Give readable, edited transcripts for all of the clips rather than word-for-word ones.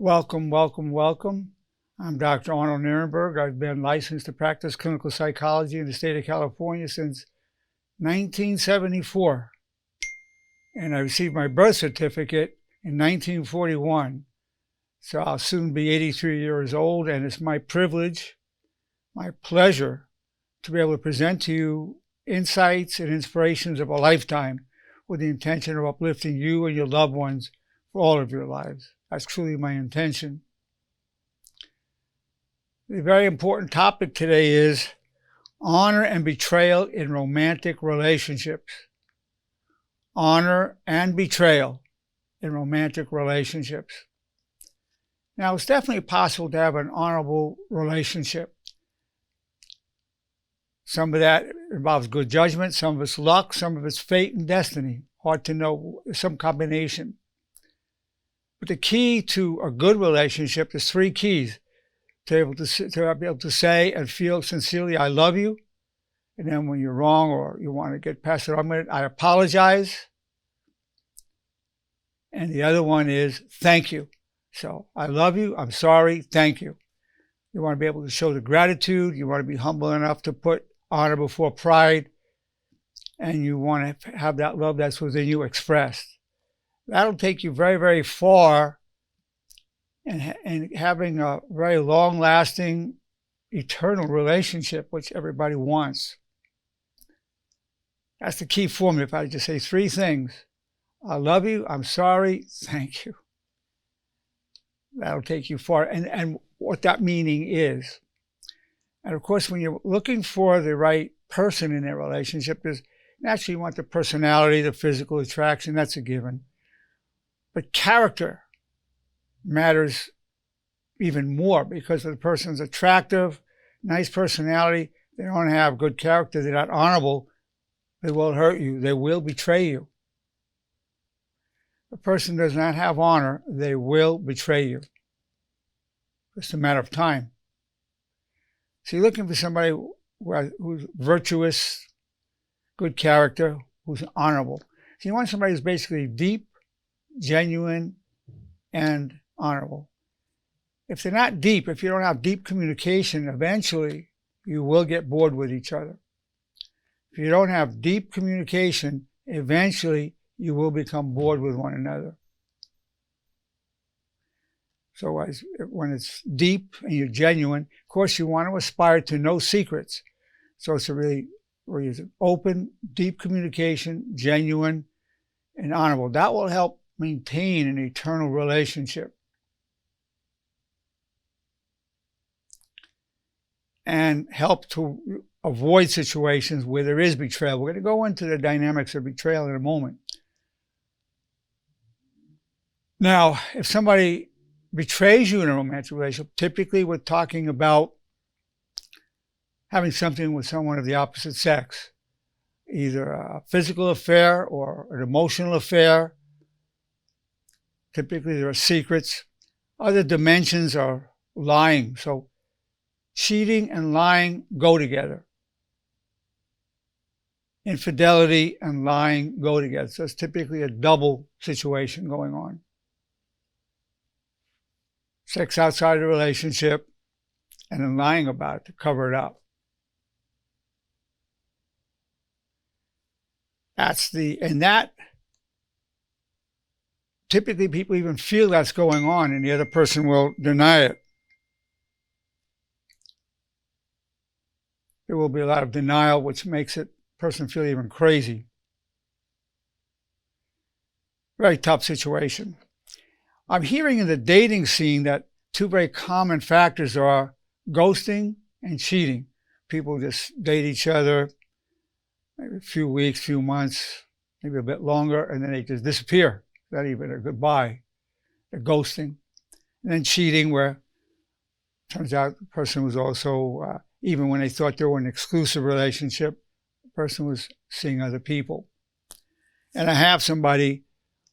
Welcome, welcome, welcome. I'm Dr. Arnold Nerenberg. I've been licensed to practice clinical psychology in the state of California since 1974. And I received my birth certificate in 1941. So I'll soon be 83 years old, and it's my privilege, my pleasure, to be able to present to you insights and inspirations of a lifetime with the intention of uplifting you and your loved ones for all of your lives. That's truly my intention. The very important topic today is honor and betrayal in romantic relationships. Honor and betrayal in romantic relationships. Now, it's definitely possible to have an honorable relationship. Some of that involves good judgment, some of it's luck, some of it's fate and destiny. Hard to know, some combination. But the key to a good relationship is three keys. To be able to say and feel sincerely, I love you. And then when you're wrong or you want to get past it, I apologize. And the other one is thank you. So I love you, I'm sorry, thank you. You want to be able to show the gratitude. You want to be humble enough to put honor before pride. And you want to have that love that's within you expressed. That'll take you very, very far and having a very long-lasting, eternal relationship, which everybody wants. That's the key formula. If I just say three things, I love you, I'm sorry, thank you. That'll take you far. And what that meaning is. And of course, when you're looking for the right person in a relationship, naturally you want the personality, the physical attraction, that's a given. But character matters even more, because if the person's attractive, nice personality, they don't have good character, they're not honorable, they will hurt you, they will betray you. If a person does not have honor, they will betray you. It's a matter of time. So you're looking for somebody who's virtuous, good character, who's honorable. So you want somebody who's basically deep, genuine, and honorable. If they're not deep, if you don't have deep communication, eventually you will get bored with each other. If you don't have deep communication, eventually you will become bored with one another. So when it's deep and you're genuine, of course you want to aspire to no secrets. So it's a really open, deep communication, genuine, and honorable. That will help maintain an eternal relationship. And help to avoid situations where there is betrayal. We're going to go into the dynamics of betrayal in a moment. Now, if somebody betrays you in a romantic relationship, typically we're talking about having something with someone of the opposite sex, either a physical affair or an emotional affair. Typically there are secrets. Other dimensions are lying. So cheating and lying go together. Infidelity and lying go together. So it's typically a double situation going on. Sex outside the relationship and then lying about it to cover it up. That typically people even feel that's going on and the other person will deny it. There will be a lot of denial, which makes the person feel even crazy. Very tough situation. I'm hearing in the dating scene that two very common factors are ghosting and cheating. People just date each other maybe a few weeks, few months, maybe a bit longer, and then they just disappear. Not even a goodbye. They're ghosting. And then cheating, where it turns out the person was also, even when they thought they were in an exclusive relationship, the person was seeing other people. And I have somebody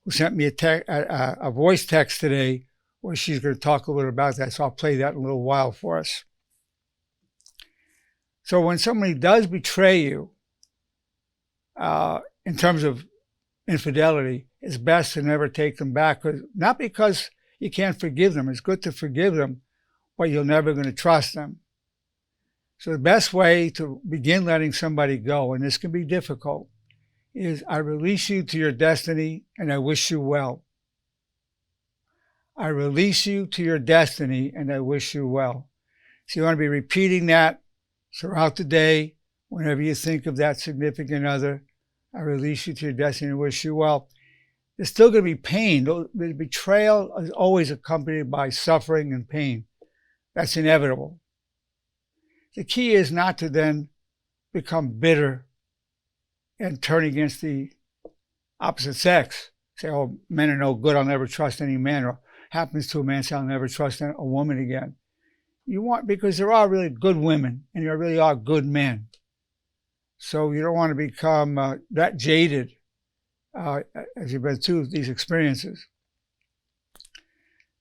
who sent me a voice text today where she's going to talk a little about that, so I'll play that in a little while for us. So when somebody does betray you, in terms of infidelity, it's best to never take them back. Not because You can't forgive them. It's good to forgive them, but you're never going to trust them. So the best way to begin letting somebody go, and this can be difficult, is I release you to your destiny and I wish you well. I release you to your destiny and I wish you well. So you want to be repeating that throughout the day. Whenever you think of that significant other, I release you to your destiny and wish you well. There's still going to be pain. The betrayal is always accompanied by suffering and pain. That's inevitable. The key is not to then become bitter and turn against the opposite sex. Say, oh, men are no good, I'll never trust any man. Or happens to a man, say, I'll never trust a woman again. You want, because there are really good women and there really are good men. So you don't want to become that jaded as you've been through these experiences.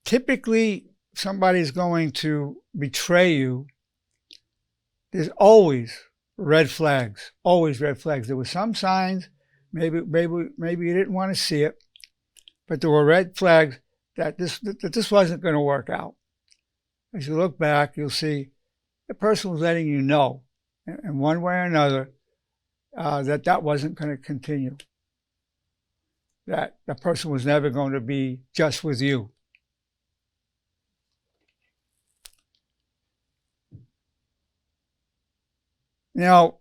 Typically, somebody's going to betray you. There's always red flags, always red flags. There were some signs, maybe you didn't want to see it, but there were red flags that this wasn't going to work out. As you look back, you'll see the person was letting you know in one way or another that wasn't going to continue, that the person was never going to be just with you. Now,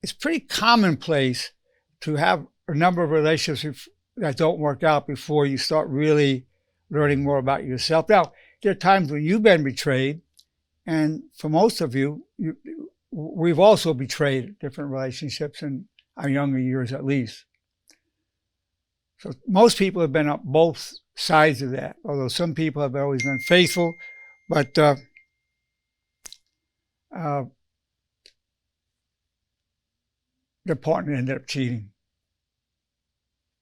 it's pretty commonplace to have a number of relationships that don't work out before you start really learning more about yourself. Now, there are times when you've been betrayed, and for most of you, we've also betrayed different relationships in our younger years at least. So most people have been on both sides of that, although some people have always been faithful, but their partner ended up cheating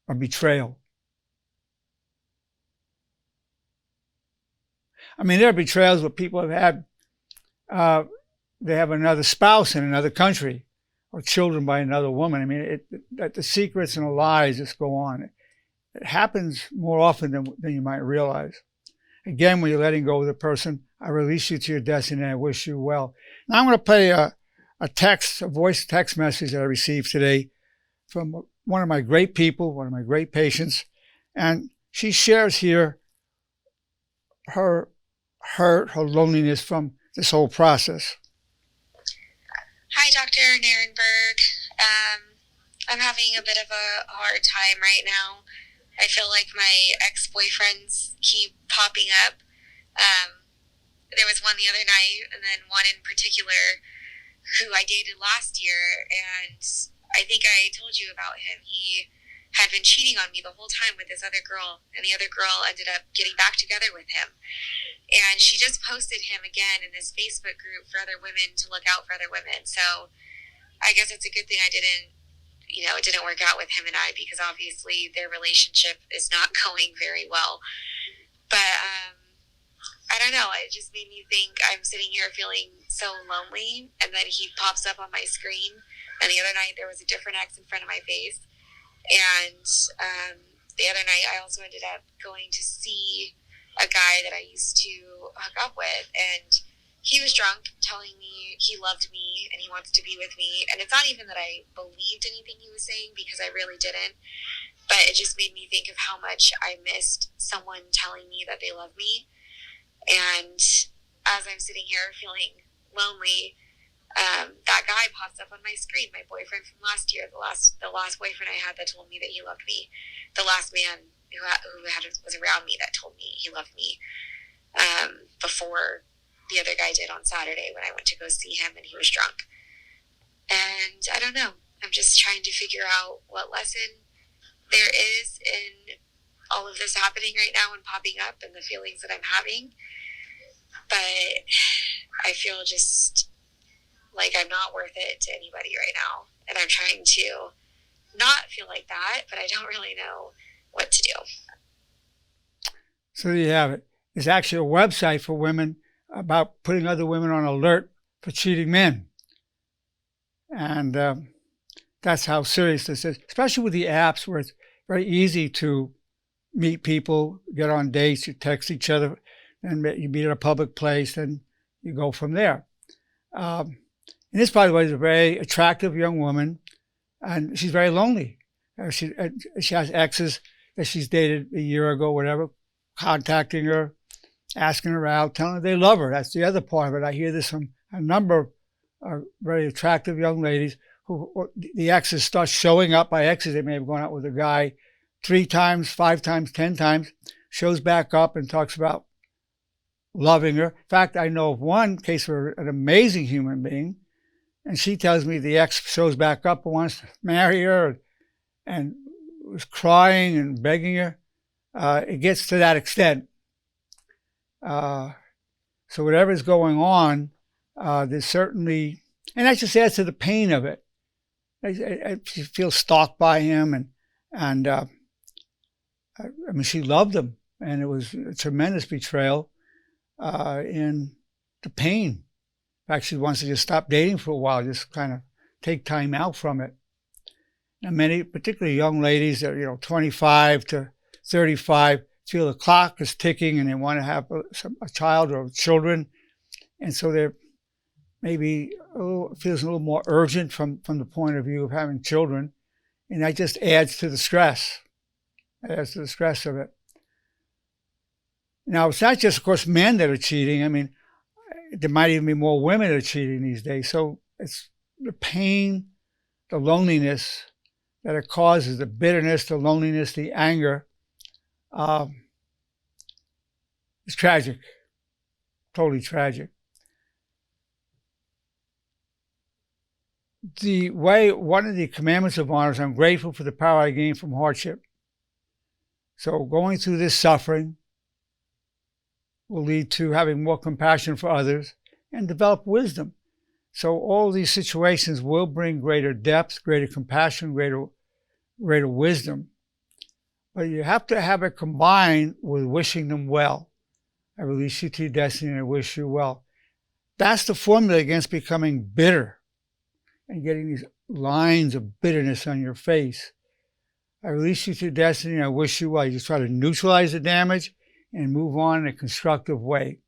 or betrayal. I mean, there are betrayals where people have had, they have another spouse in another country or children by another woman. I mean, the secrets and the lies just go on. It happens more often than you might realize. Again, when you're letting go of the person, I release you to your destiny and I wish you well. Now I'm going to play a voice text message that I received today from one of my great people, one of my great patients. And she shares here her hurt, her loneliness from this whole process. Hi, Dr. Nerenberg. I'm having a bit of a hard time right now. I feel like my ex-boyfriends keep popping up. There was one the other night, and then one in particular who I dated last year, and I think I told you about him. He had been cheating on me the whole time with this other girl, and the other girl ended up getting back together with him. And she just posted him again in this Facebook group for other women to look out for other women. So I guess it's a good thing it didn't work out with him and I, because obviously their relationship is not going very well. But I don't know. It just made me think. I'm sitting here feeling so lonely, and then he pops up on my screen. And the other night there was a different ex in front of my face. And the other night I also ended up going to see a guy that I used to hook up with, and he was drunk, telling me he loved me and he wants to be with me. And it's not even that I believed anything he was saying, because I really didn't, but it just made me think of how much I missed someone telling me that they love me. And as I'm sitting here feeling lonely, that guy pops up on my screen, my boyfriend from last year, the last boyfriend I had that told me that he loved me, the last man who was around me that told me he loved me, before the other guy did on Saturday when I went to go see him and he was drunk. And I don't know. I'm just trying to figure out what lesson there is in all of this happening right now and popping up and the feelings that I'm having. But I feel just like I'm not worth it to anybody right now. And I'm trying to not feel like that, but I don't really know what to do. So there you have it. There's actually a website for women about putting other women on alert for cheating men. And That's how serious this is, especially with the apps where it's very easy to meet people, get on dates, you text each other, and you meet at a public place, and you go from there. And this, by the way, is a very attractive young woman, and she's very lonely. She has exes that she's dated a year ago, whatever, contacting her, asking her out, telling her they love her. That's the other part of it. I hear this from a number of very attractive young ladies who the exes start showing up. By exes, they may have gone out with a guy 3 times, 5 times, 10 times, shows back up and talks about loving her. In fact, I know of one case where an amazing human being, and she tells me the ex shows back up and wants to marry her and was crying and begging her. It gets to that extent. So whatever's going on, there's certainly, and that just adds to the pain of it. She feels stalked by him, and I mean, she loved him, and it was a tremendous betrayal in the pain. In fact, she wants to just stop dating for a while, just kind of take time out from it. And many, particularly young ladies that are 25 to 35, feel the clock is ticking and they want to have a child or children, and so they're maybe feels a little more urgent from the point of view of having children, and that just adds to the stress. It adds to the stress of it. Now, it's not just, of course, men that are cheating. I mean, there might even be more women that are cheating these days. So it's the pain, the loneliness that it causes, the bitterness, the loneliness, the anger. It's tragic, totally tragic. One of the commandments of honor is I'm grateful for the power I gain from hardship. So going through this suffering will lead to having more compassion for others and develop wisdom. So all these situations will bring greater depth, greater compassion, greater wisdom. But you have to have it combined with wishing them well. I release you to your destiny and I wish you well. That's the formula against becoming bitter and getting these lines of bitterness on your face. I release you to your destiny and I wish you well. You just try to neutralize the damage and move on in a constructive way.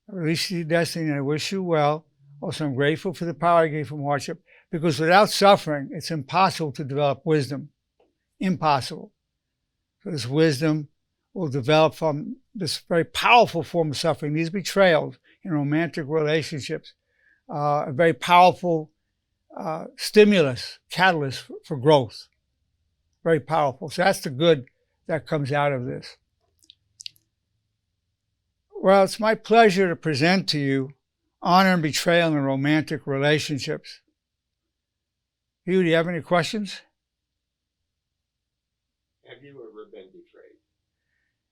I release you to your destiny and I wish you well. Also, I'm grateful for the power I gain from hardship, because without suffering, it's impossible to develop wisdom. Impossible. So this wisdom will develop from this very powerful form of suffering, these betrayals in romantic relationships, a very powerful stimulus, catalyst for growth. Very powerful. So that's the good that comes out of this. Well, it's my pleasure to present to you honor and betrayal in romantic relationships. Hugh, do you have any questions? Have you ever been betrayed?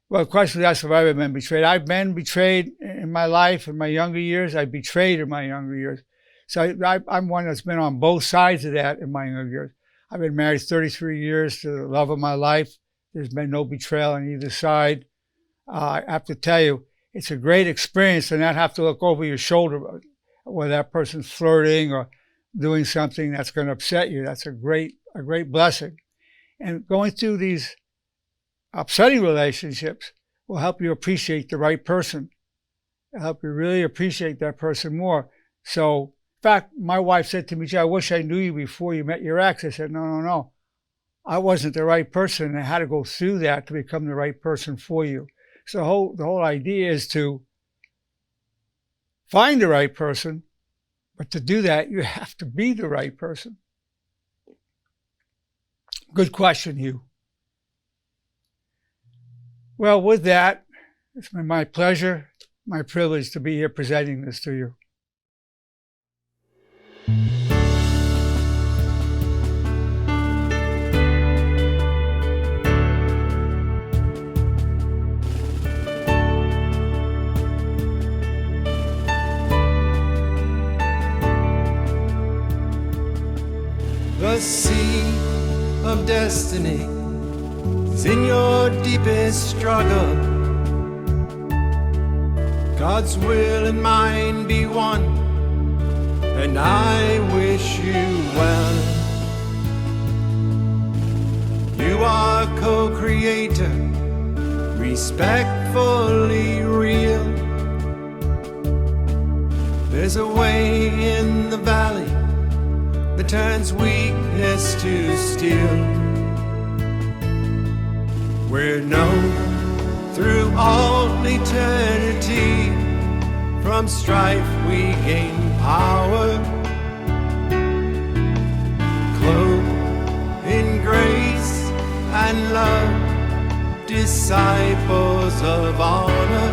Well, the question is, have I ever been betrayed? I've been betrayed in my life, in my younger years. I betrayed in my younger years. So I'm one that's been on both sides of that in my younger years. I've been married 33 years to the love of my life. There's been no betrayal on either side. I have to tell you, it's a great experience to not have to look over your shoulder where that person's flirting or doing something that's going to upset you. That's a great blessing. And going through these upsetting relationships will help you appreciate the right person. It'll help you really appreciate that person more. So, in fact, my wife said to me, "Gee, I wish I knew you before you met your ex." I said, No. I wasn't the right person, and I had to go through that to become the right person for you. So the whole idea is to find the right person, but to do that, you have to be the right person. Good question, Hugh. Well, with that, it's been my pleasure, my privilege to be here presenting this to you. The sea of destiny is in your deepest struggle. God's will and mine be one, and I wish you well. You are co-creator, respectfully real. There's a way in the valley that turns weakness to steel. We're known through all eternity. From strife we gain power, clothed in grace and love, disciples of honor.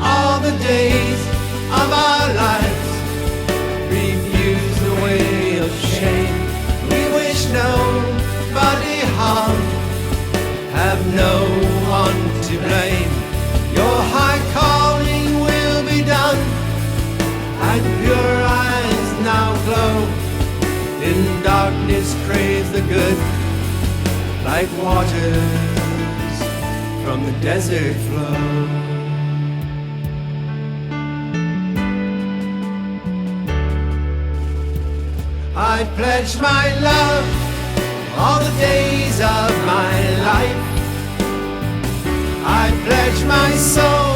All the days of our lives refuse the way of shame. We wish nobody harm, have no one to blame. Your high calling will be done, and pure eyes now glow. In darkness crave the good, like waters from the desert flow. I pledge my love all the days of my life. I pledge my soul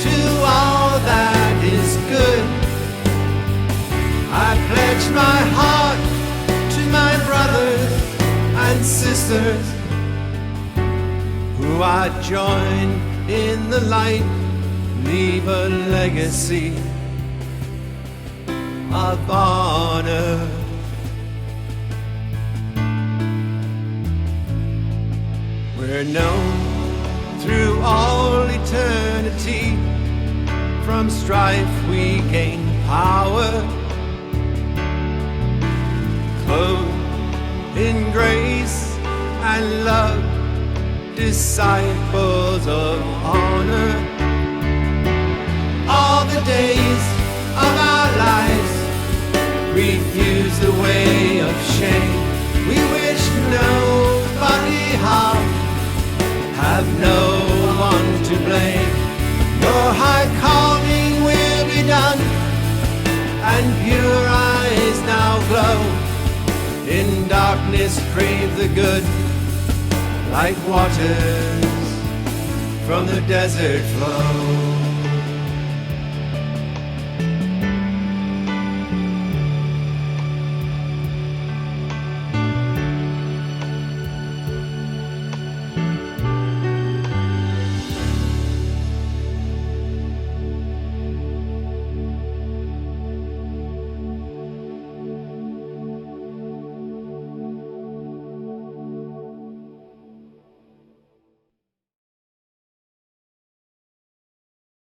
to all that is good. I pledge my heart to my brothers and sisters who I join in the light, leave a legacy of honor. We're known through all eternity. From strife we gain power, clothed in grace and love, disciples of honor. All the days of our lives refuse the way of shame. We wish nobody harm, have no one to blame. Your high calling will be done, and pure eyes now glow. In darkness crave the good, like waters from the desert flow.